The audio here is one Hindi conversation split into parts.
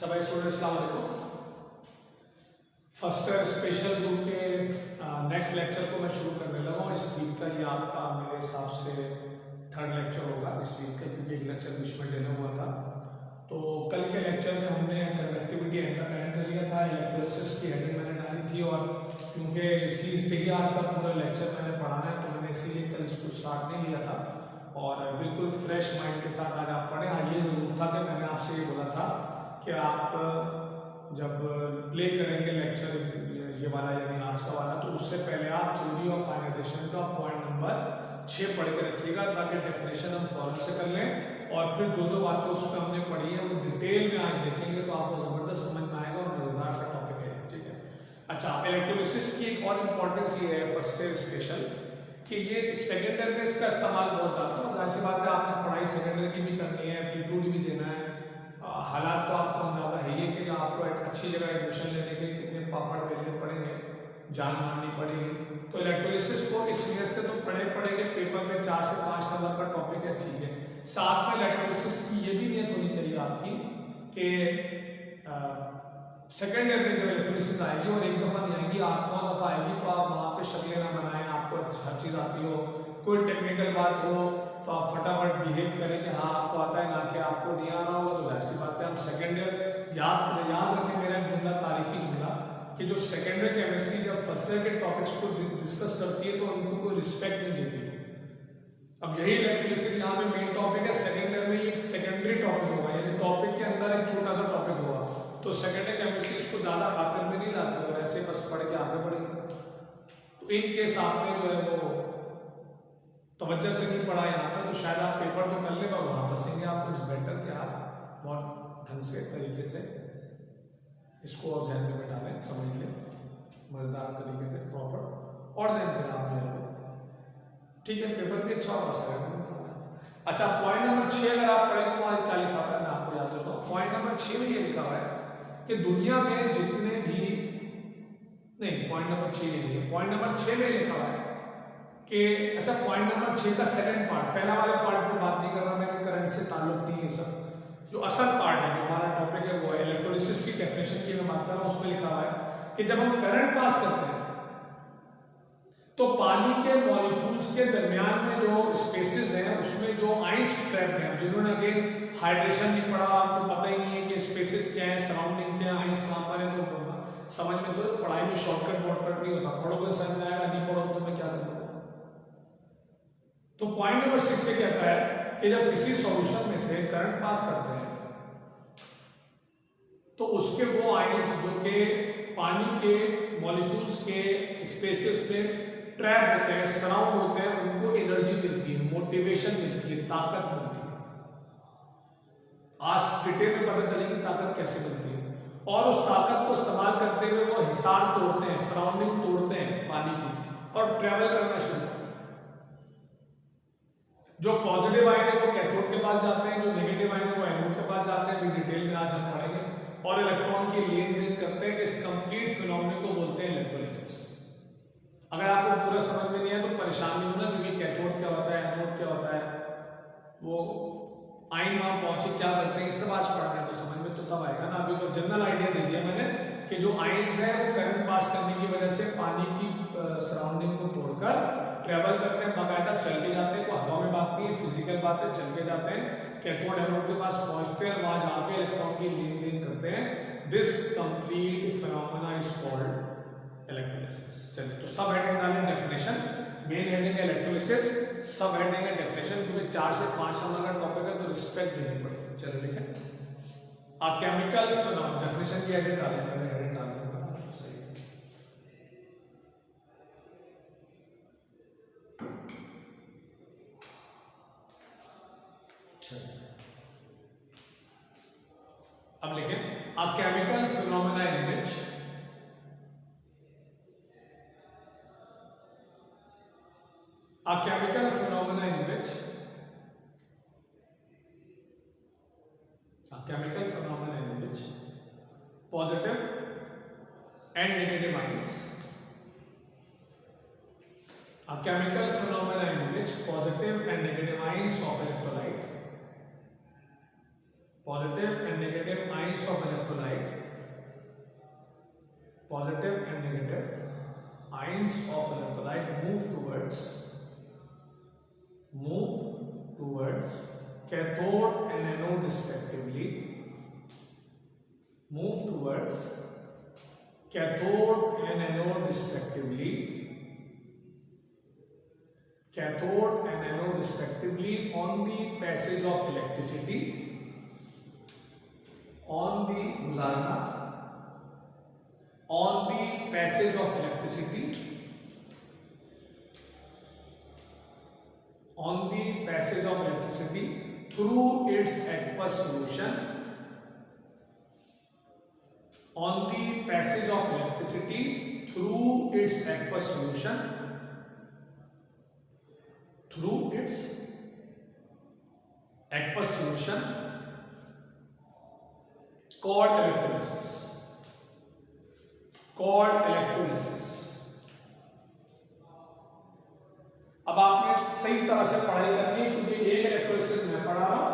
भाई स्टूडेंट अस्सलाम वालेकुम। फर्स्ट ईयर स्पेशल ग्रुप के नेक्स्ट लेक्चर को मैं शुरू करने लगा हूँ। इस वीक का ये आपका मेरे हिसाब से थर्ड लेक्चर होगा इस वीक का, क्योंकि एक लेक्चर बीच में देना हुआ था। तो कल के लेक्चर में हमने कंडक्टिविटी एंड कर लिया था, इलेक्ट्रोलिसिस की हेडिंग मैंने डाली थी, और क्योंकि इसी पे ही आज का पूरा लेक्चर मैंने पढ़ाना है तो मैंने इसीलिए कल इसको स्टार्ट नहीं लिया था और बिल्कुल फ्रेश माइंड के साथ आज आप पढ़ें। हाँ, ये ज़रूर था कि मैंने आपसे ये बोला था कि आप जब प्ले करेंगे लेक्चर ये वाला यानी आज का वाला, तो उससे पहले आप थ्योरी ऑफ आयनाइजेशन का पॉइंट नंबर 6 पढ़ के रखिएगा, ताकि डेफिनेशन हम फौरन से कर लें और फिर जो जो बातें उस पर हमने पढ़ी है वो डिटेल में आज देखेंगे तो आपको ज़बरदस्त समझ में आएगा और मज़ेदार सा टॉपिक है। ठीक है। अच्छा, इलेक्ट्रोलिसिस की एक और इम्पोर्टेंस ये है फर्स्ट ईयर स्पेशल कि ये सेकेंडरी में इसका इस्तेमाल बहुत ज़्यादा है। जाहिर सी बात है, आपने पढ़ाई सेकेंडरी की भी करनी है, एप्टीट्यूड भी देना है। हालात तो आपको अंदाज़ा है ही कि आपको एक अच्छी जगह एडमिशन लेने के लिए कितने पापड़ बेलने पड़ेंगे, जान मारनी पड़ेगी। तो इलेक्ट्रोलिसिस को इस नियत से तो पढ़ेंगे, पेपर में 4 से 5 नंबर का टॉपिक है, ठीक है। साथ में इलेक्ट्रोलिसिस की ये भी नियत होनी चाहिए आपकी कि सेकेंड ईयर में जब इलेक्ट्रोलिसिस आएगी और एक दफ़ा नहीं आएगी, 8-9 दफ़ा आएगी, तो आप वहाँ पे शक्लें ना बनाएं, आपको हर चीज़ आती हो। कोई टेक्निकल बात हो तो आप फटाफट बिहेव करें कि हाँ आपको आता है, ना कि आपको नहीं आ रहा होगा। तो जाहिर सी बात है, हम सेकेंड ईयर याद रखें मेरा एक जुमला, तारीखी जुमला, कि जो सेकेंड ईयर केमिस्ट्री जब फर्स्ट ईयर के टॉपिक्स को डिस्कस करती है तो उनको कोई रिस्पेक्ट नहीं देती। अब यही इलेक्ट्रोलिसिस यहाँ पे मेन टॉपिक है, सेकेंड ईयर में एक सेकेंडरी टॉपिक होगा, यानी टॉपिक के अंदर एक छोटा सा टॉपिक होगा। तो सेकेंड ईयर केमिस्ट्री इसको ज़्यादा खातिर में नहीं लाते और ऐसे बस पढ़ के आगे बढ़ेंगे। तो इनके साथ में जो है वो तवज्जो से नहीं पढ़ा यहाँ तक, तो शायद आप पेपर तो कर ले पर वहाँ फंसेंगे। आपको इट्स बेटर कि आप बहुत ढंग से तरीके से इसको और जहन में बैठा लें, समझ लें मज़ेदार तरीके से प्रॉपर, और देन फिर आप जो है ठीक है पेपर भी अच्छा होगा सर। अच्छा, पॉइंट नंबर 6 अगर आप पढ़ें तो वहाँ क्या लिखा हुआ है, मैं आपको याद देता हूँ। पॉइंट नंबर 6 में ये लिखा हुआ है कि दुनिया में जितने भी नहीं, पॉइंट नंबर 6 नहीं है, पॉइंट नंबर 6 में लिखा हुआ है कि अच्छा, पॉइंट नंबर 6 का सेकंड पार्ट, पहला वाले पार्ट पे बात नहीं कर रहा मैंने, करंट से ताल्लुक नहीं है सब। जो असल पार्ट है, जो हमारा टॉपिक है वो है इलेक्ट्रोलिसिस की डेफिनेशन की मैं बात कर रहा हूँ। उसमें लिखा हुआ है कि जब हम करंट पास करते हैं तो पानी के मॉलिक्यूल्स के दरमियान में जो स्पेसेस हैं उसमें जो आइंस ट्रैप हैं, जिन्होंने अगेन हाइड्रेशन नहीं पढ़ा, आपको पता ही नहीं है कि स्पेसेस क्या है, सराउंडिंग क्या है, आइंस कहाँ पर है, तो समझ में तो पढ़ाई में शॉर्टकट वॉर्टकट नहीं होता, पढ़ोगे समझ में आएगा, नहीं पढ़ोगे तो मैं क्या करूँगा। तो पॉइंट नंबर 6 से कहता है कि जब किसी सॉल्यूशन में से करंट पास करते हैं तो उसके वो आयंस जो कि पानी के मॉलिक्यूल्स के स्पेसेस पे ट्रैप होते हैं, सराउंड होते हैं, उनको एनर्जी मिलती है, मोटिवेशन मिलती है, ताकत मिलती है। आज डिटेल में पता चलेगी ताकत कैसे मिलती है, और उस ताकत को इस्तेमाल करते हुए वो हिसार तोड़ते हैं, सराउंडिंग तोड़ते हैं पानी की, और ट्रेवल करना शुरू करते हैं। जो पॉजिटिव आयन है वो कैथोड के पास जाते हैं, जो नेगेटिव आयन है वो एनोड के पास जाते हैं, डिटेल में आज हम पढ़ेंगे, और इलेक्ट्रॉन की लेन देन करते हैं। इस कंप्लीट फिनोमेना को बोलते हैं इलेक्ट्रोलिसिस। अगर आपको पूरा समझ में नहीं है तो परेशान नहीं होना, क्योंकि कैथोड क्या होता है, एनोड क्या होता है, वो आयन वहां पहुंचे क्या करते हैं, इस सब आज पढ़ना है तो समझ में तो तब आएगा ना। अभी तो जनरल आइडिया दे दिया मैंने कि जो आयन्स हैं वो करंट पास करने की वजह से पानी की सराउंडिंग को तोड़कर ट्रेवल करते हैं, बाकायदा चल के जाते हैं, कोई हवा में बात नहीं है, फिजिकल बात है, चल के जाते हैं, कैथोड एनोड के पास पहुंचते हैं, वहां जाके इलेक्ट्रॉन की लेन देन करते हैं। This complete phenomena is called electrolysis. चलिए, तो सब हेडिंग डालें डेफिनेशन, मेन हेडिंग है इलेक्ट्रोलिसिस, सब हेडिंग है डेफिनेशन, क्योंकि 4 से 5 नंबर का टॉपिक है तो रिस्पेक्ट देनी पड़ेगी। चलिए लिखें, केमिकल फिनोमेना, डेफिनेशन की हेडिंग डालें, मैंने हेडिंग डाल दी सही। अब लिखें, a chemical phenomena in which a chemical phenomena in which a chemical phenomena in which positive and negative ions, a chemical phenomena in which positive and negative ions of electrolyte positive and negative ions of electrolyte, positive and negative ions of electrolyte move towards cathode and anode respectively, move towards cathode and anode respectively, cathode and anode respectively on the passage of electricity, on the guzarna, on the passage of electricity, on the passage of electricity through its aqueous solution, on the passage of electricity through its aqueous solution, through its aqueous solution called electrolysis, called electrolysis. अब आपने सही तरह से पढ़ाई करनी है क्योंकि एक इलेक्ट्रोलिसिस मैं पढ़ा रहा हूं,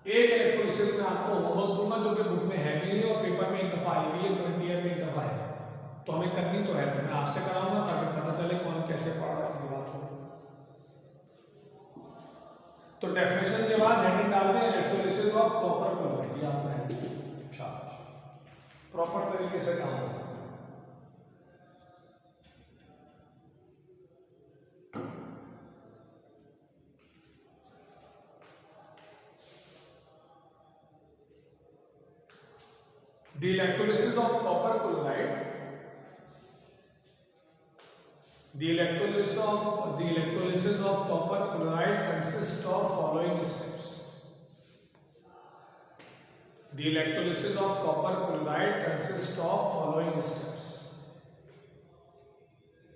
एक इलेक्ट्रोलिसिस में आपको होमवर्क दूंगा जो कि बुक में है भी नहीं और पेपर में एक दफा आई भी है, 20 ईयर में एक दफा है, तो हमें करनी तो है, तो मैं आपसे कराऊंगा ताकि पता चले कौन कैसे पढ़ रहा है बात हो। तो डेफिनेशन के बाद हेडिंग डाल दें इलेक्ट्रोलिसिस ऑफ कॉपर क्लोराइड, ये आपका है, अच्छा प्रॉपर तरीके से काम होगा। The electrolysis of copper chloride, the electrolysis of copper chloride consists of following steps. The electrolysis of copper chloride consists of following steps.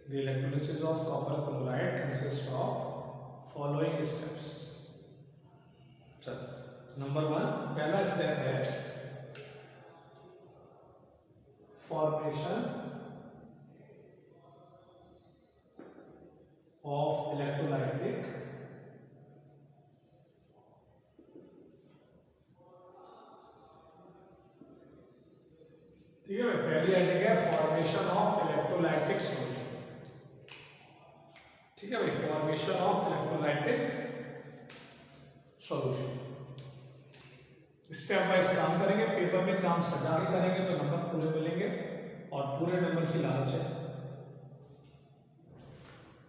The electrolysis of copper chloride consists of following steps. चलो नंबर 1 पहला स्टेप है formation of electrolytic ठीक है, पहली हेडिंग है फॉर्मेशन ऑफ इलेक्ट्रोलाइटिक सॉल्यूशन, ठीक है भाई, formation of electrolytic solution. Step wise काम करेंगे, पेपर में काम सजा के करेंगे तो नंबर पूरे मिलेंगे और पूरे नंबर की लालच है।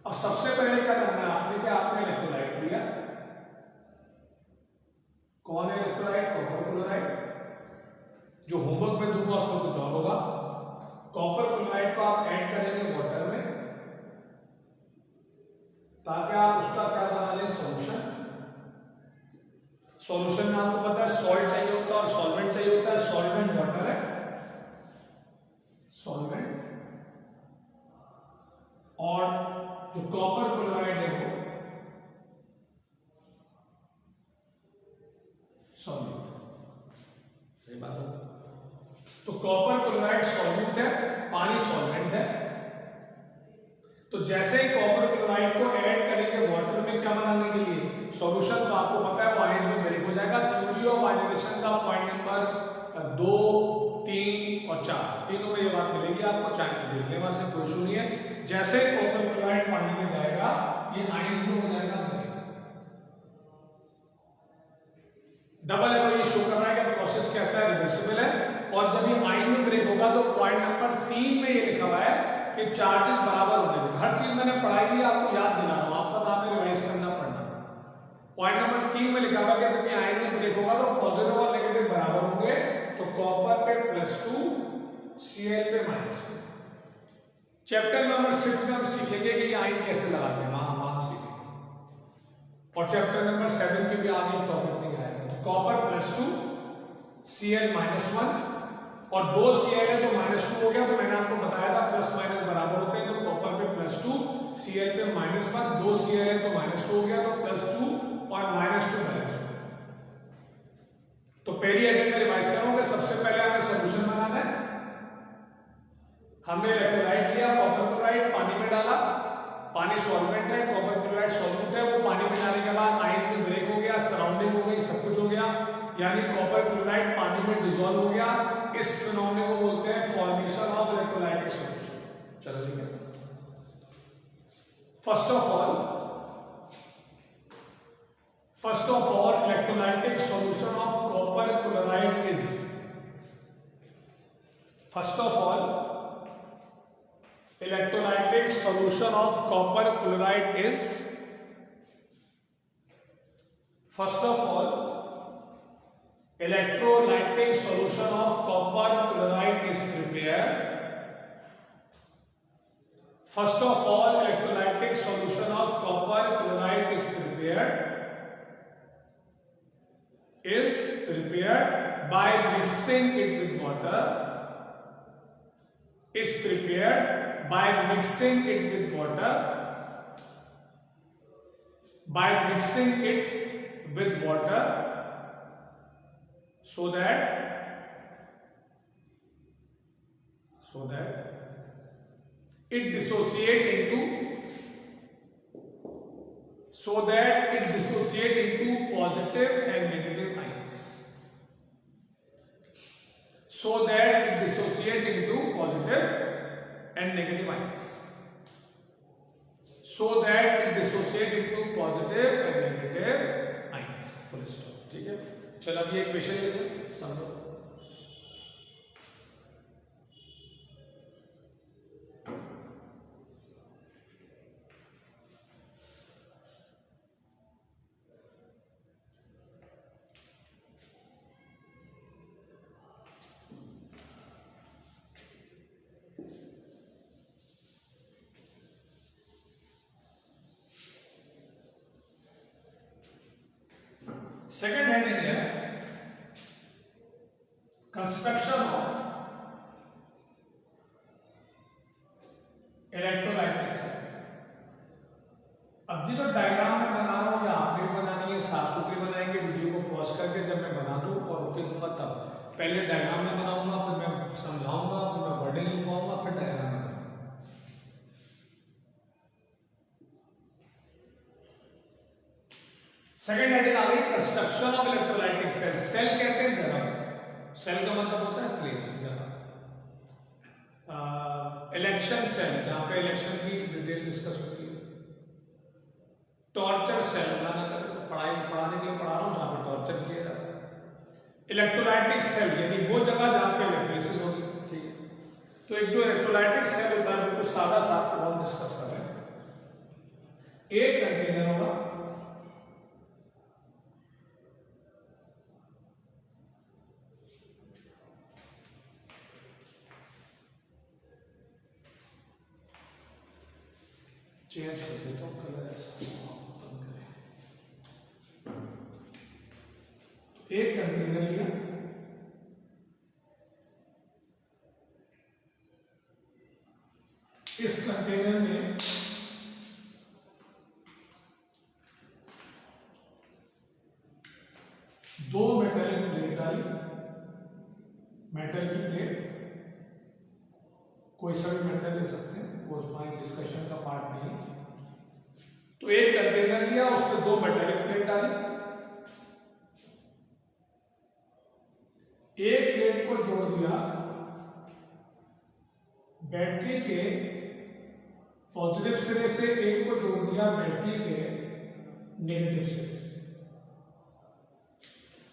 अब सबसे पहले क्या करना है आपने, क्या आपने इलेक्ट्रोलाइट लिया, कौन है इलेक्ट्रोलाइट, कॉपर क्लोराइड, जो होमवर्क में दूंगा उसमें कुछ और होगा। कॉपर क्लोराइड को आप ऐड करेंगे वाटर में ताकि आप उसका क्या बना लें, सॉल्यूशन। सॉल्यूशन में आपको पता है सॉल्ट चाहिए होता है और सॉल्वेंट चाहिए होता है, सॉल्वेंट वाटर है, सॉल्वेंट, और जो कॉपर क्लोराइड है वो सॉल्वेंट, सही बात है। तो कॉपर क्लोराइड सॉल्वेंट है, पानी सॉल्वेंट है, तो जैसे ही कॉपर क्लोराइड को ऐड करेंगे वाटर में क्या बनाने के लिए, सॉल्यूशन, तो आपको पता है वो आयंस में ब्रेक हो जाएगा। थ्योरी ऑफ आयनाइजेशन का पॉइंट नंबर 2, 3 और 4 तीनों में ये बात मिलेगी आपको, चाहे तो देख ले, वहां से कोई इशू नहीं है। जैसे कॉपर क्लोराइड पानी में जाएगा ये आयंस में हो जाएगा ब्रेक, डबल एरो ये शो कर रहा है कि प्रोसेस कैसा है, रिवर्सिबल है। और जब ये आयन में ब्रेक होगा तो पॉइंट नंबर 3 में ये लिखा हुआ है कि चार्जेस बराबर होने चाहिए। हर चीज मैंने पढ़ाई की, आपको याद दिला रहा हूं, आपको वहां पे रिवाइज करना पड़ना। पॉइंट नंबर 3 में लिखा हुआ है कि जब ये आयन में ब्रेक होगा तो पॉजिटिव और नेगेटिव बराबर होंगे, तो कॉपर पे +2, Cl पे -2। चैप्टर नंबर 6 में हम सीखेंगे कि ये आयन कैसे लगाते हैं, वहां सीखेंगे, और चैप्टर नंबर 7 के भी आगे टॉपिक में आएगा। तो कॉपर +2, Cl -1 और 2 Cl है तो -2 हो गया, तो मैंने आपको बताया था प्लस माइनस बराबर होते हैं, तो कॉपर पे +2, Cl पे -1, 2 Cl है तो -2 हो गया, तो +2 और -2 -2। तो पहली हेडिंग में रिवाइज करोगे, सबसे पहले हमें सॉल्यूशन बनाना है। हमने इलेक्ट्रोलाइट लिया, कॉपर क्लोराइड पानी में डाला, पानी सॉल्वेंट है, कॉपर क्लोराइड सॉल्वेंट है, वो पानी में डालने के बाद यानी कॉपर क्लोराइड पानी में डिसॉल्व हो गया। इस फिनोमेना को बोलते हैं फॉर्मेशन ऑफ इलेक्ट्रोलाइटिक सॉल्यूशन। चलो लिखें। First of all electrolytic solution of copper chloride is, first of all electrolytic solution of copper chloride is, first of all electrolytic solution of copper chloride is prepared, first of all electrolytic solution of copper chloride is prepared by mixing it with water, is prepared by mixing it with water, by mixing it with water, so that it dissociate into positive and negative ions, so that it dissociate into positive and negative ions, so that it dissociate into positive and negative ions, full stop। ठीक है, चलो अब ये इक्वेशन लिखते हैं, समझो। Second heading है कंस्ट्रक्शन ऑफ इलेक्ट्रोलाइटिक सेल। अब जी जो डायग्राम मैं बना रहा हूं या आपने भी बनानी है, साफ सुथरी बनाएंगे, वीडियो को पॉज करके जब मैं बना दूं और ओके दूंगा तब। पहले डायग्राम में बनाऊंगा, फिर मैं समझाऊंगा, फिर मैं वर्डिंग लिखवाऊंगा, फिर डायग्राम में। सेकेंड हेडिंग आ गई construction of electrolytic cell. Cell कहते हैं जगह, सेल का मतलब होता है प्लेस, जगह। इलेक्शन सेल, जहां पे इलेक्शन की डिटेल डिस्कस होती है। टॉर्चर सेल, पढ़ाने के लिए पढ़ा रहा हूं जहां पे टॉर्चर किया जाता है। इलेक्ट्रोलाइटिक सेल यानी वो जगह जहां पे इलेक्ट्रोलिसिस होगी। ठीक है, तो एक जो इलेक्ट्रोलाइटिक सेल होता है बिल्कुल सादा सा हम डिस्कस कर रहे हैं। एक कंटेनर होगा, चेंज कर देता हूँ कलर, एक कंटेनर लिया, इस कंटेनर में दो मेटलिक प्लेट डाली, मेटल की प्लेट, कोई सा भी मेटल ले सकते हैं, वो उसमें डिस्कशन का पार्ट नहीं। तो एक कंटेनर लिया, उसमें दो मेटालिक प्लेट डाली, एक प्लेट को जोड़ दिया बैटरी के पॉजिटिव सिरे से, एक को जोड़ दिया बैटरी के नेगेटिव सिरे से।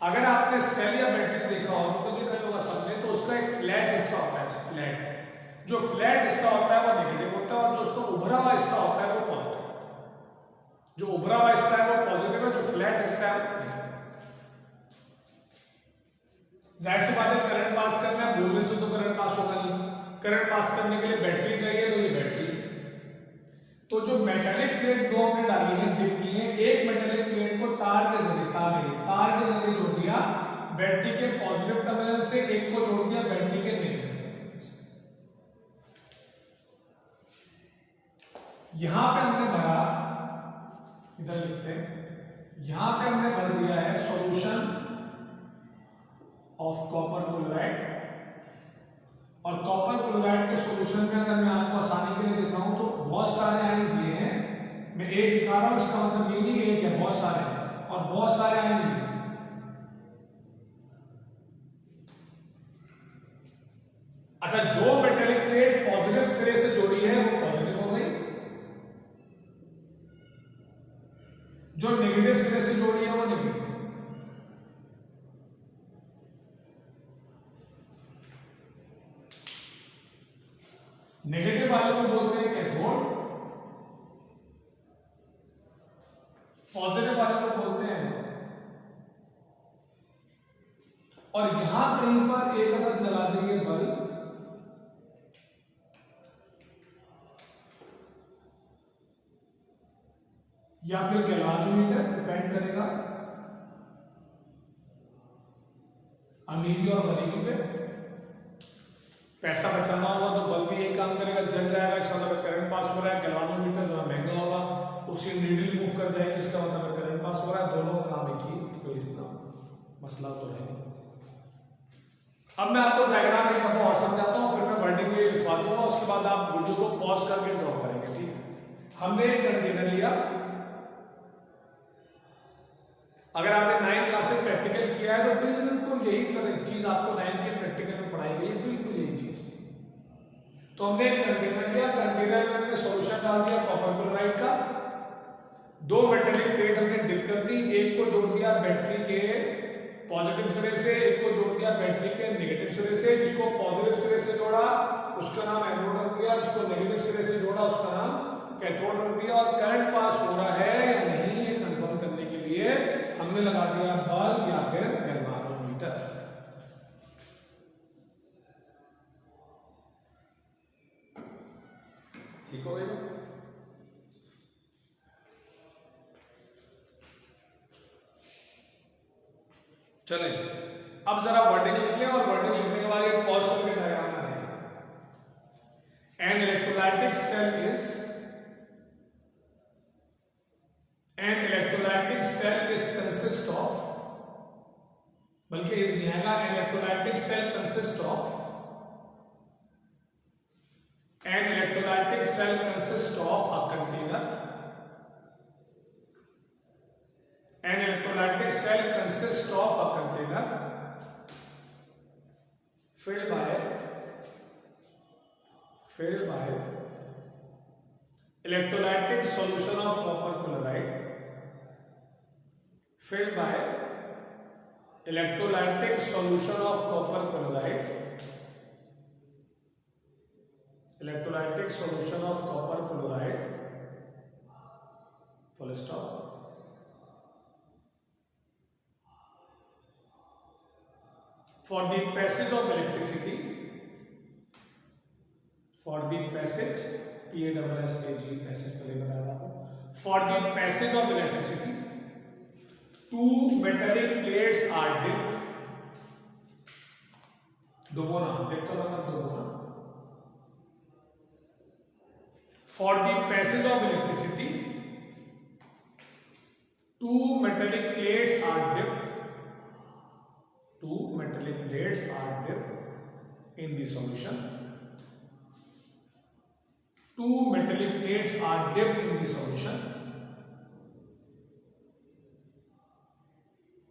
अगर आपने सेल या बैटरी देखा हो तो देखा होगा सबने, तो उसका एक फ्लैट हिस्सा होता है। फ्लैट, जो फ्लैट हिस्सा होता है वो नेगेटिव होता है, और जो उसका उभरा हुआ हिस्सा होता है वो पॉजिटिव होता है। जो उभरा हुआ हिस्सा है वो पॉजिटिव है, जो फ्लैट हिस्सा है वो नेगेटिव। जाहिर सी बात है, करंट पास करना है, बोलने से तो करंट पास होगा नहीं। करंट पास करने के लिए बैटरी चाहिए, तो ये बैटरी। तो जो मेटालिक प्लेट दो हमने डाली है, डिप की है, एक मेटालिक प्लेट को तार के जरिए जोड़ दिया बैटरी के पॉजिटिव टर्मिनल से, एक को जोड़ दिया बैटरी के नेगेटिव टर्मिनल से। यहां पे हमने भरा, इधर लिखते हैं, यहां पे हमने भर दिया है सॉल्यूशन ऑफ कॉपर क्लोराइड। और कॉपर क्लोराइड के सॉल्यूशन में अगर मैं आपको आसानी के लिए दिखाऊं तो बहुत सारे आयंस ये हैं, मैं एक दिखा रहा हूं, इसका मतलब ये नहीं एक है, बहुत सारे हैं, और बहुत सारे आयन ये। अच्छा, जो मेटेलिक प्लेट पॉजिटिव सिरे से जोड़ी है वो पॉजिटिव हो गई, जो नेगेटिव सिरे से जोड़ी है वो नेगेटिव। नेगेटिव वाले को बोलते हैं कैथोड, पॉजिटिव वाले को बोलते हैं। और यहां कहीं पर एक अदद लगा देंगे बल्ब, या फिर गैल्वानोमीटर, डिपेंड करेगा अमीरी और गरीबी पे। पैसा बचाना होगा तो बल्ब भी यही काम करेगा, जल जाएगा, इसका मतलब करंट पास हो रहा है। गैल्वानोमीटर जरा महंगा होगा, उसकी नीडल मूव कर जाएगी, इसका मतलब करंट पास हो रहा है। दोनों काम एक ही, कोई इतना मसला तो है नहीं। अब मैं आपको डायग्राम एक दफा और समझाता हूँ, फिर मैं वर्डिंग में लिखवा दूंगा, उसके बाद आप वीडियो को पॉज करके ड्रॉ करेंगे, ठीक है। हमने एक कंटेनर लिया, अगर आपने 9 क्लास में प्रैक्टिकल किया है तो बिल्कुल यही तरह चीज आपको 9 के प्रैक्टिकल में पढ़ाई गई है, बिल्कुल यही चीज। तो हमने एक कंटेनर लिया, कंटेनर में हमने सॉल्यूशन डाल दिया कॉपर क्लोराइड का, 2 मेटेलिक प्लेट हमने डिप कर दी, एक को जोड़ दिया बैटरी के पॉजिटिव सिरे से, एक को जोड़ दिया बैटरी के नेगेटिव सिरे से। जिसको पॉजिटिव सिरे से जोड़ा उसका नाम एनोड रख दिया, जिसको नेगेटिव सिरे से जोड़ा उसका नाम कैथोड रख दिया। और करंट पास हो रहा है या नहीं ये कंफर्म करने के लिए हमने लगा दिया बल्ब या फिर गैल्वानोमीटर। ठीक हो गया। चले अब जरा वर्डिंग लिख लें, और वर्डिंग लिखने के बाद ये पॉज करके डायग्राम बनाएंगे। An electrolytic cell is consist of, बल्कि इस नहीं आएगा, an electrolytic cell consists of a container. An electrolytic cell consists of a container filled by electrolytic solution of copper chloride, filled by electrolytic solution of copper chloride, electrolytic solution of copper chloride, full stop. For the passage of electricity, for the passage, PASSAGE passage पहले बताया आपको, for the passage of electricity, 2 metallic plates are dipped, दोगुना, dip का मतलब दोगुना। For the passage of electricity, 2 metallic plates are dipped, 2 metallic plates are dipped in the solution. 2 metallic plates are dipped in the solution.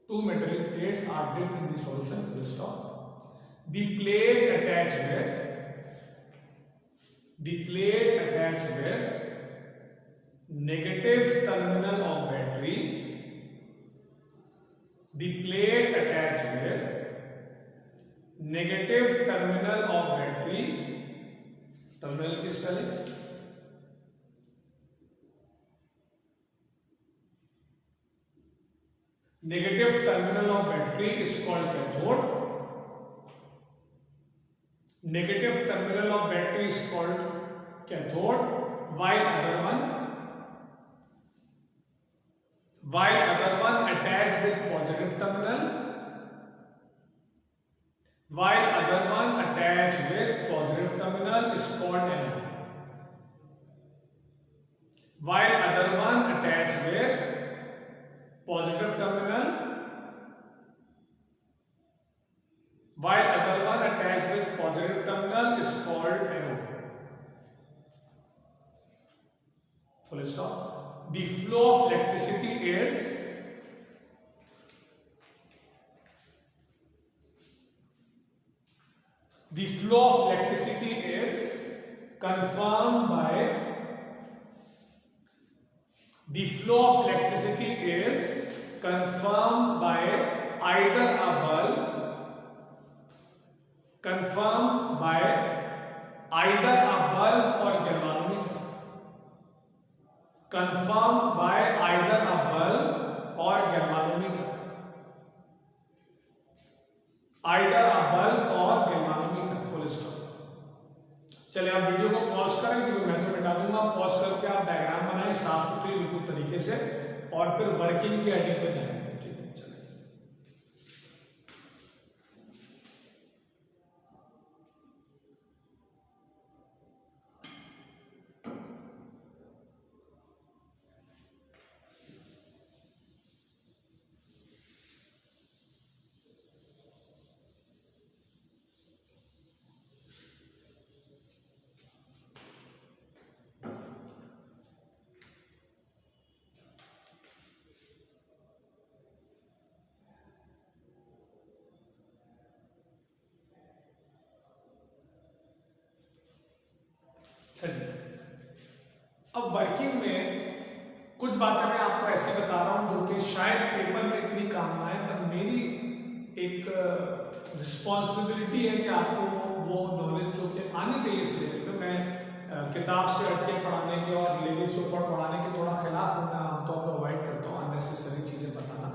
2 metallic plates are dipped in the solution, full stop. The plate attached where negative terminal of battery, the plate attached where negative terminal of battery, terminal की spelling negative terminal of battery is called cathode. Negative terminal of battery is called cathode, while other one attached with positive terminal, is called anode. While other one attached with positive terminal, is called anode. Full stop. The flow of electricity is the flow of electricity is confirmed by the flow of electricity is confirmed by either a bulb or galvanometer. Confirmed by either a bulb or galvanometer. Either a bulb or galvanometer. Full stop. चलिए आप वीडियो को पॉज करें क्योंकि मैं तो मिटा दूंगा। पॉज करके आप डायग्राम बनाएं साफ सुथरी बिल्कुल तरीके से और फिर वर्किंग की हेडिंग पे जाएंगे। ठीक है, चलिए। चलिए, अब वर्किंग में कुछ बातें मैं आपको ऐसे बता रहा हूं जो कि शायद पेपर में इतनी काम ना आए, पर मेरी एक रिस्पॉन्सिबिलिटी है कि आपको वो नॉलेज जो कि आनी चाहिए सिलेबस में। मैं किताब से हटके पढ़ाने के और लेवल से ऊपर पढ़ाने के थोड़ा खिलाफ हूँ। मैं आमतौर पर अवॉइड करता हूँ अननेसेसरी चीज़ें बताना,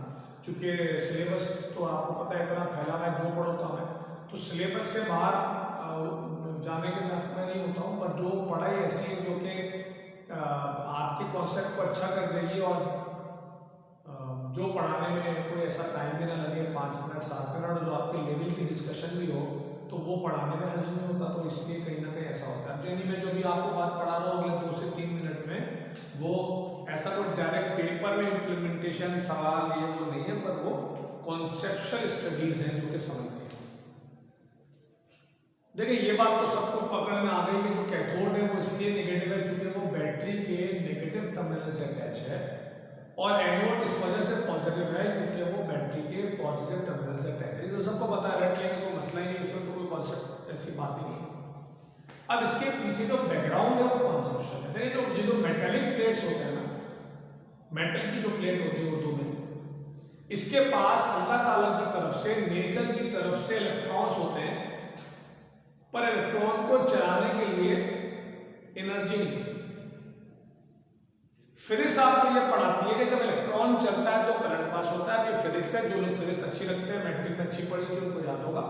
क्योंकि सिलेबस तो आपको पता है इतना फैला हुआ है, जो पढ़ो कम है, तो सिलेबस से बाहर जाने के मैं नहीं होता हूँ। पर जो पढ़ाई ऐसी है जो कि आपके कॉन्सेप्ट को अच्छा कर देगी और जो पढ़ाने में कोई ऐसा टाइम भी ना लगे, 5 मिनट 7 मिनट, जो आपके लेवल की डिस्कशन भी हो, तो वो पढ़ाने में हर्ज नहीं होता। तो इसलिए कहीं ना कहीं ऐसा होता है। जैनी में जो भी आपको बात पढ़ा रहा हूँ अगले 2 से 3 मिनट में, वो ऐसा कोई डायरेक्ट पेपर में इम्प्लीमेंटेशन सवाल ये वो नहीं है, पर वो कॉन्सेप्चुअल स्टडीज हैं जो कि समझ गए। देखिए, ये बात तो सबको पकड़ में आ गई कि जो कैथोड है वो इसलिए नेगेटिव है क्योंकि वो बैटरी के नेगेटिव टर्मिनल से अटैच है, और एनोड इस वजह से पॉजिटिव है क्योंकि वो बैटरी के पॉजिटिव टर्मिनल से अटैच है। जो सबको पता है, रट लेंगे कोई मसला ही नहीं, इसमें तो कोई कॉन्सेप्ट ऐसी बात ही नहीं। अब इसके पीछे जो बैकग्राउंड है वो कॉन्सेप्चुअल है। देखिए, ये जो मेटेलिक प्लेट्स होते हैं ना, मेटल की जो प्लेट होती है उर्दू में, इसके पास अल्लाह ताला की तरफ से, नेचर की तरफ से इलेक्ट्रॉन्स होते हैं, पर इलेक्ट्रॉन को चलाने के लिए एनर्जी नहीं। फिजिक्स आपको ये पढ़ाती है कि जब इलेक्ट्रॉन चलता है तो करंट पास होता है। ये फिजिक्स है, जो लोग फिजिक्स अच्छी लगते हैं, मैट्रिक में अच्छी पढ़ी थी उनको याद होगा,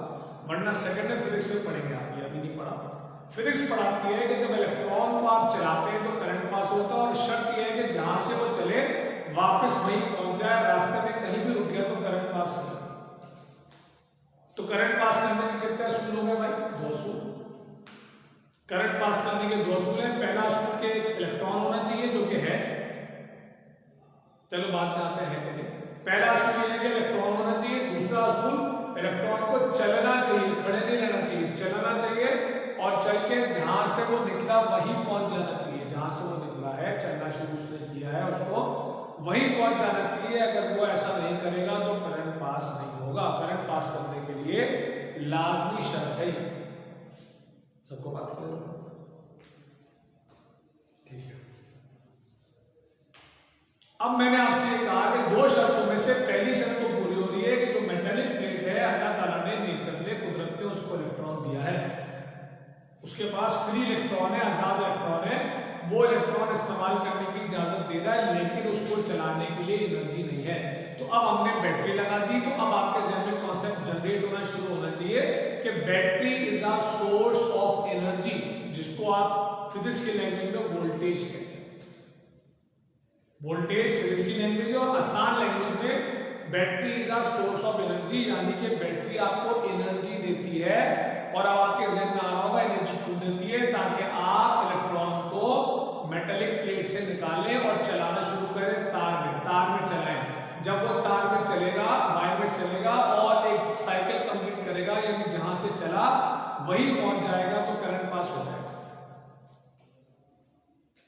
वरना सेकंड में फिजिक्स में पढ़ेंगे आप, ये अभी नहीं पढ़ा। फिजिक्स पढ़ाती है कि जब इलेक्ट्रॉन को आप चलाते हैं तो करंट पास होता है, और शर्त यह है कि जहां से वो चले वापस वहीं पहुंच जाए, रास्ते में कहीं भी रुक गया तो करंट पास नहीं। तो करंट पास करने के कितने असूल हो गए भाई? 2 असूल। करंट पास करने के 2 असूल हैं। पहला असूल के इलेक्ट्रॉन होना चाहिए, जो कि है, चलो बाद में आते हैं। चलिए, पहला असूल ये है कि इलेक्ट्रॉन होना चाहिए। दूसरा असूल, इलेक्ट्रॉन को चलना चाहिए, खड़े नहीं रहना चाहिए, चलना चाहिए, और चल के जहां से वो निकला वहीं पहुंच जाना चाहिए। जहां से वो निकला है, चलना शुरू उसने किया है, उसको वहीं पहुंच जाना चाहिए। अगर वो ऐसा नहीं करेगा तो करंट पास नहीं होगा। करंट पास करने के लिए लाजमी शर्त है। सबको बात कर लो, ठीक है। अब मैंने आपसे कहा कि 2 शर्तों में से पहली शर्त तो पूरी हो रही है कि जो मेटेलिक प्लेट है, अल्लाह ताला ने, नेचर ने, कुदरत ने उसको इलेक्ट्रॉन दिया है, उसके पास फ्री इलेक्ट्रॉन है, आजाद इलेक्ट्रॉन है, वो इलेक्ट्रॉन इस्तेमाल करने की इजाजत दे रहा है, लेकिन उसको चलाने के लिए एनर्जी नहीं है। तो अब हमने बैटरी लगा दी, तो अब आपके जहन में कॉन्सेप्ट जनरेट होना शुरू होना चाहिए कि battery is a source of energy, जिसको आप फिजिक्स की लैंग्वेज में वोल्टेज कहते हैं। वोल्टेज फिजिक्स की लैंग्वेज है, और आसान लैंग्वेज में battery is a source of energy, यानी कि बैटरी आपको एनर्जी देती है। और अब आपके जहन में आ रहा होगा एनर्जी क्यों देती है? ताकि आप इलेक्ट्रॉन को मेटेलिक प्लेट से निकालें और चलाना शुरू करें, तार में चलाएं। जब वो तार में चलेगा, वायर में चलेगा और एक साइकिल कंप्लीट करेगा, यानी जहां से चला वहीं पहुंच जाएगा, तो करंट पास हो जाएगा।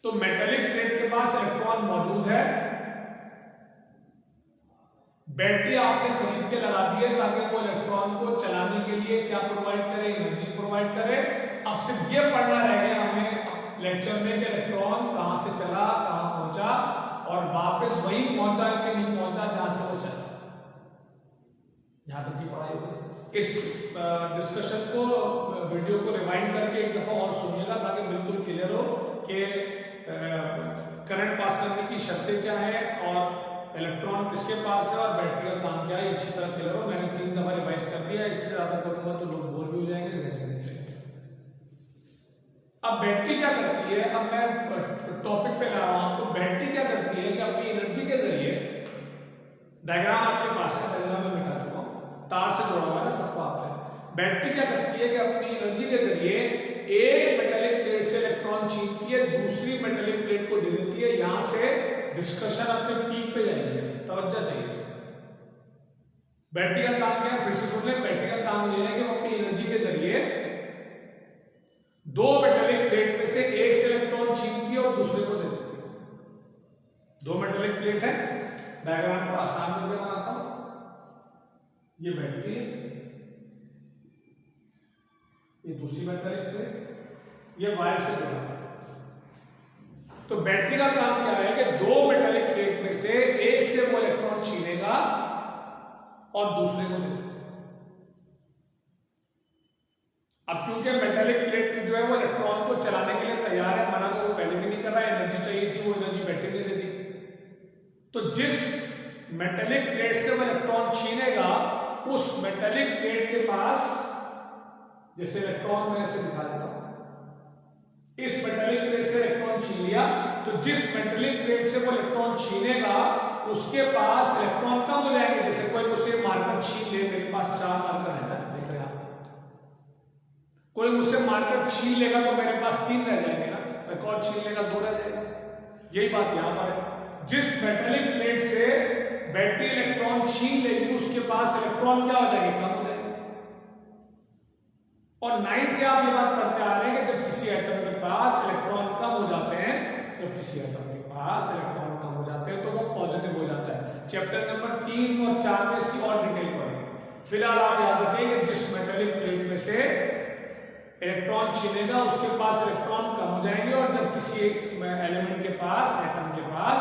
तो मेटेलिक प्लेट के पास इलेक्ट्रॉन मौजूद है, बैटरी आपने खरीद के लगा दी है ताकि वो इलेक्ट्रॉन को चलाने के लिए क्या प्रोवाइड करे, एनर्जी प्रोवाइड करे। अब सिर्फ ये पढ़ना रह गया हमें लेक्चर में कि इलेक्ट्रॉन कहाँ से चला, कहाँ पहुंचा और वापस वहीं पहुंचा कि नहीं पहुंचा जहां से वो चला। यहां तक की पढ़ाई होगी। इस डिस्कशन को, वीडियो को रिवाइंड करके एक दफा और सुनिएगा ताकि बिल्कुल क्लियर हो कि करंट पास करने की शर्तें क्या है और इलेक्ट्रॉन किसके पास है और बैटरी का काम क्या है, अच्छी तरह क्लियर हो। मैंने 3 दफा रिवाइज कर दिया, इससे ज्यादा करूंगा तो लोग बोर भी हो जाएंगे, जहन से निकलेंगे। अब बैटरी क्या करती है, अब मैं टॉपिक पे ला रहा हूं आपको। बैटरी क्या करती है कि अपनी एनर्जी के जरिए, डायग्राम आपके पास है, डायग्राम में मिटा चुका हूं, तार से जोड़ा हुआ है ना सबको आपने। बैटरी क्या करती है कि अपनी एनर्जी के जरिए एक मेटेलिक प्लेट से इलेक्ट्रॉन छीनती है, दूसरी मेटेलिक प्लेट को दे देती है। यहां से डिस्कशन अपने पीक पे जाएगी, तवज्जो चाहिए। बैटरी का काम क्या है, फिर से सुन ले। बैटरी का काम यह है कि वो अपनी एनर्जी के जरिए दो मेटेलिक प्लेट में से एक से इलेक्ट्रॉन छीनती है और दूसरे को दे देती है। दो मेटेलिक प्लेट है, डायग्राम को आसान करके बनाता हूं। ये बैटरी है, ये दूसरी मेटेलिक प्लेट, ये वायर से जुड़ा है। तो बैटरी का काम क्या है कि दो मेटेलिक प्लेट में से एक से वो इलेक्ट्रॉन छीनेगा और दूसरे को दे देगा। अब क्योंकि मेटेलिक प्लेट जो है वो इलेक्ट्रॉन को चलाने के लिए तैयार है, मना तो वो पहले भी नहीं कर रहा है, एनर्जी चाहिए थी, वो एनर्जी बैटरी ने दे दी। तो जिस मेटेलिक प्लेट से वो इलेक्ट्रॉन छीनेगा, उस मेटेलिक प्लेट के पास, जैसे इलेक्ट्रॉन में ऐसे दिखा देता हूं, इस मेटेलिक प्लेट से इलेक्ट्रॉन छीन लिया, तो जिस मेटेलिक प्लेट से वो इलेक्ट्रॉन छीनेगा उसके पास इलेक्ट्रॉन कम हो जाएंगे। जैसे कोई मुझसे मार्कर छीन ले, मेरे पास 4 मार्कर है ना, देख रहे हैं आप, कोई मुझसे मार्कर छीन लेगा तो मेरे पास 3 रह जाएंगे ना, एक और छीन लेगा 2 रह जाएगा। यही बात यहां पर है, जिस मेटेलिक प्लेट से बैटरी इलेक्ट्रॉन छीन लेगी उसके पास इलेक्ट्रॉन क्या हो जाएंगे, कम हो जाएंगे। और 9 से आप ये बात पढ़ते आ रहे हैं कि जब किसी एटम के पास इलेक्ट्रॉन कम हो जाते हैं, जब किसी एटम के पास इलेक्ट्रॉन कम हो जाते हैं तो वो पॉजिटिव हो जाता है। चैप्टर नंबर 3 और 4 में इसकी और डिटेल पढ़ेंगे। फिलहाल आप याद रखेंगे जिस मेटेलिक प्लेट में से इलेक्ट्रॉन छीनेगा उसके पास इलेक्ट्रॉन कम हो जाएंगे, और जब किसी एलिमेंट के पास, एटम के पास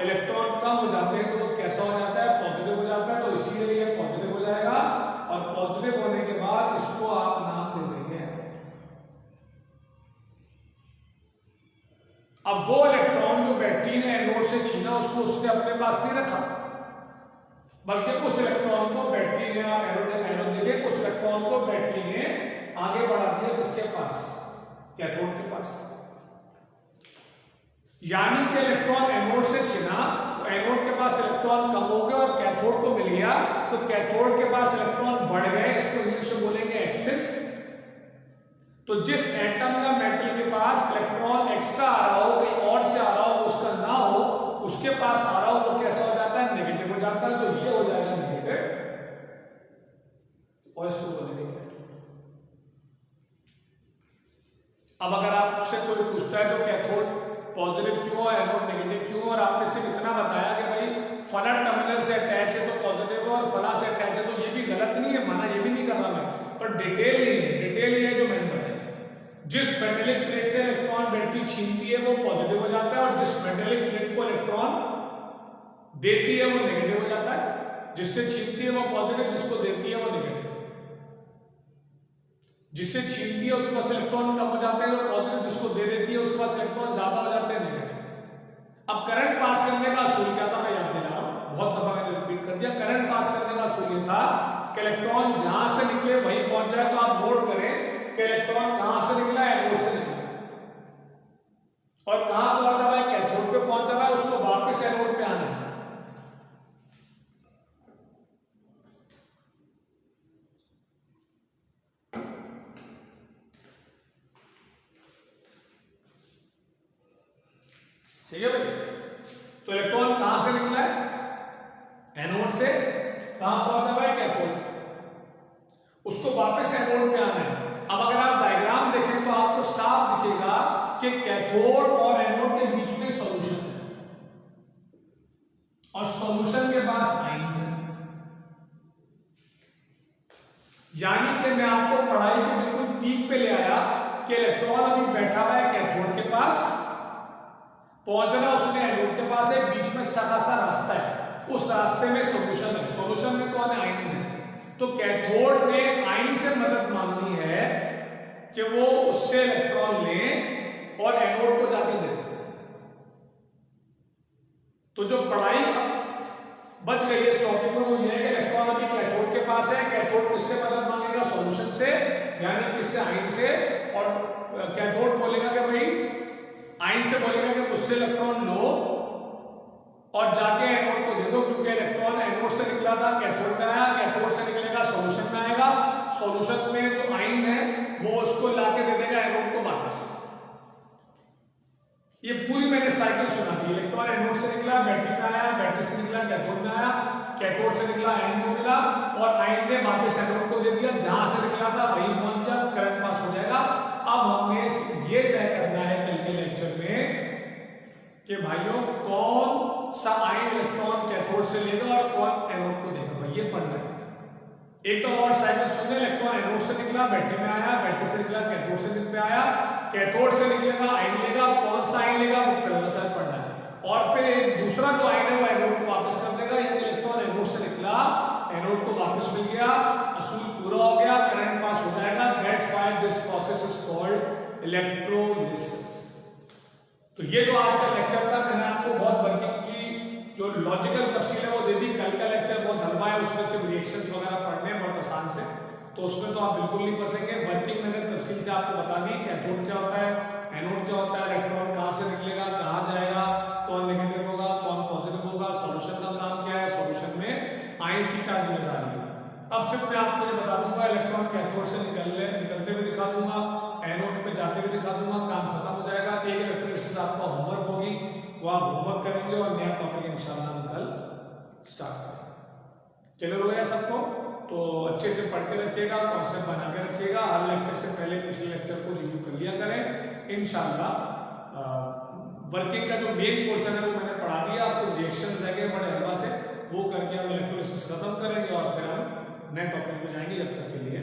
इलेक्ट्रॉन कम हो जाते हैं तो वो कैसा हो जाता है, पॉजिटिव हो जाता है। तो इसीलिए ये पॉजिटिव हो जाएगा, और पॉजिटिव होने के बाद इसको आप नाम दे देंगे। अब वो इलेक्ट्रॉन जो बैटरी ने एनोड से छीना उसको उसने अपने पास नहीं रखा, बल्कि उस इलेक्ट्रॉन को बैटरी ने, आप एरो देखे, उस इलेक्ट्रॉन को बैटरी ने आगे बढ़ा दिया किसके पास, कैथोड के पास। यानी कि इलेक्ट्रॉन एनोड से छिना तो एनोड के पास इलेक्ट्रॉन कम हो गए और कैथोड को मिल गया, तो कैथोड के पास इलेक्ट्रॉन बढ़ गए, इसको इंग्लिश में बोलेंगे एक्सेस। तो जिस एटम या मेटल के पास इलेक्ट्रॉन एक्स्ट्रा आ रहा हो, कहीं और से आ रहा हो, उसका ना हो, उसके पास आ रहा हो, वो कैसा हो जाता है, नेगेटिव हो जाता है। तो ये हो जाएगा नेगेटिव, और इसको बोलेंगे क्या। अब अगर आपसे कोई पूछता है तो कैथोड पॉजिटिव क्यों और एनोड नेगेटिव क्यों, और आपने सिर्फ इतना बताया कि भाई फला टर्मिनल से अटैच है तो पॉजिटिव है और फला से अटैच है, तो ये भी गलत नहीं है, मना ये भी नहीं कर रहा मैं, पर डिटेल नहीं है। डिटेल ये है जो मैंने बताया, जिस मेटेलिक प्लेट से इलेक्ट्रॉन बैटरी छीनती है वो पॉजिटिव हो जाता है, और जिस मेटेलिक प्लेट को इलेक्ट्रॉन देती है वो नेगेटिव हो जाता है। जिससे छीनती है वो पॉजिटिव, जिसको देती है वो नेगेटिव। जिससे छीनती है उसके पास इलेक्ट्रॉन कम हो जाते हैं वो पॉजिटिव, जिसको दे देती है उसके पास इलेक्ट्रॉन ज्यादा हो जाते हैं नेगेटिव। अब करंट पास करने का असूल क्या था, मैं याद दिला रहा हूं, बहुत दफा मैंने रिपीट कर दिया। करंट पास करने का असूल ये था कि इलेक्ट्रॉन जहां से निकले वहीं पहुंच जाए। तो आप नोट करें कि इलेक्ट्रॉन कहां से निकला है, एनोड से निकला, और कहां पहुंचा है, कैथोड पे पहुंचा है, उसको वापस एनोड पे आना है। ठीक है भाई, तो इलेक्ट्रॉन कहां से निकला है, एनोड से, कहां पहुंचा है, कैथोड, उसको वापस एनोड पे आना है। अब अगर आप डायग्राम देखें तो आपको साफ दिखेगा कि कैथोड और एनोड के बीच में सॉल्यूशन है, और सॉल्यूशन के पास आयंस है। यानी कि मैं आपको पढ़ाई के बिल्कुल पीक पे ले आया कि इलेक्ट्रॉन अभी बैठा हुआ है कैथोड के पास, पहुंचना उसने एनोड के पास है, बीच में अच्छा खासा रास्ता है, उस रास्ते में सॉल्यूशन है, सॉल्यूशन में कौन है? आयंस है। तो कैथोड ने आयन से मदद मांगनी है कि वो उससे इलेक्ट्रॉन ले और एनोड को जाके दे दे। तो जो पढ़ाई बच गई है इस टॉपिक में वो ये है कि इलेक्ट्रॉन अभी कैथोड के पास है, कैथोड किससे मदद मांगेगा? सॉल्यूशन से, यानी किससे? आयन से। और कैथोड बोलेगा कि भाई, आयन से बोलेगा कि मुझसे इलेक्ट्रॉन लो और जाके एनोड को दे दो, क्योंकि इलेक्ट्रॉन एनोड से निकला था कैथोड में आया, कैथोड से निकलेगा सॉल्यूशन में आएगा, सॉल्यूशन में जो आयन है वो उसको लाके दे देगा एनोड को वापस। ये पूरी मैंने साइकिल सुना दी। इलेक्ट्रॉन एनोड से निकला, बैटरी में आया, बैटरी से निकला कैथोड में आया, कैथोड से निकला आयन को मिला और आयन ने वापस एनोड को दे दिया, जहां से निकला था वहीं पहुंच गया, करंट पास हो जाएगा। अब हमने ये तय करना है कल के लेक्चर में कि भाइयों कौन सा आयन इलेक्ट्रॉन कैथोड से लेगा और कौन एनोड को देगा, भाई ये पढ़ना है। एक तो और साइकिल सुनने, इलेक्ट्रॉन एनोड से निकला, बैटरी में आया, बैटरी से निकला, कैथोड से निकल आया, कैथोड से निकलेगा आयन लेगा, कौन सा आयन लेगा वो लगातार पढ़ना है। और फिर एक दूसरा जो आयन है वो एनोड को वापस कर देगा, यानी इलेक्ट्रॉन एनोड से निकला, एनोड को वापस मिल गया, असूल पूरा हो गया, करंट पास हो जाएगा। That's why this process is called electrolysis. तो ये जो आज का लेक्चर था, मैंने आपको बहुत वर्किंग की जो लॉजिकल तफसील है वो दे दी। कल का लेक्चर बहुत हलवा है, उसमें सिर्फ रिएक्शंस वगैरह पढ़ने हैं बहुत आसान से, तो उसमें तो आप बिल्कुल नहीं फंसेंगे। वर्किंग मैंने तफसील से आपको बता दी, कैथोड क्या होता है, एनोड क्या होता है, इलेक्ट्रॉन कहाँ से निकलेगा, कहाँ जाएगा, कौन नेगेटिव होगा, कौन पॉजिटिव होगा, सॉल्यूशन का काम क्या है, सॉल्यूशन में आयंस की क्या जिम्मेदारी है। अब सिर्फ मैं आपको ये बता दूंगा, इलेक्ट्रॉन कैथोड से निकलते हुए दिखा दूंगा, एनोड पे जाते हुए दिखा दूंगा, काम खत्म हो जाएगा। एक इलेक्ट्रोलिसिस आपका होमवर्क होगी, वो आप होमवर्क करेंगे और नया टॉपिक इंशाल्लाह हम कल स्टार्ट करेंगे। क्लियर हो गया सबको? तो अच्छे से पढ़ के रखिएगा, कॉन्सेप्ट बना के रखिएगा, हर लेक्चर से पहले पिछले लेक्चर को रिव्यू कर लिया करें। इंशाल्लाह वर्किंग का जो मेन पोर्शन है वो मैंने पढ़ा दिया, आपसे रिएक्शन रह गए बड़े हलवा से, वो करके हम इलेक्ट्रोलिसिस खत्म करेंगे और फिर हम नए टॉपिक पे जाएंगे। जब तक के लिए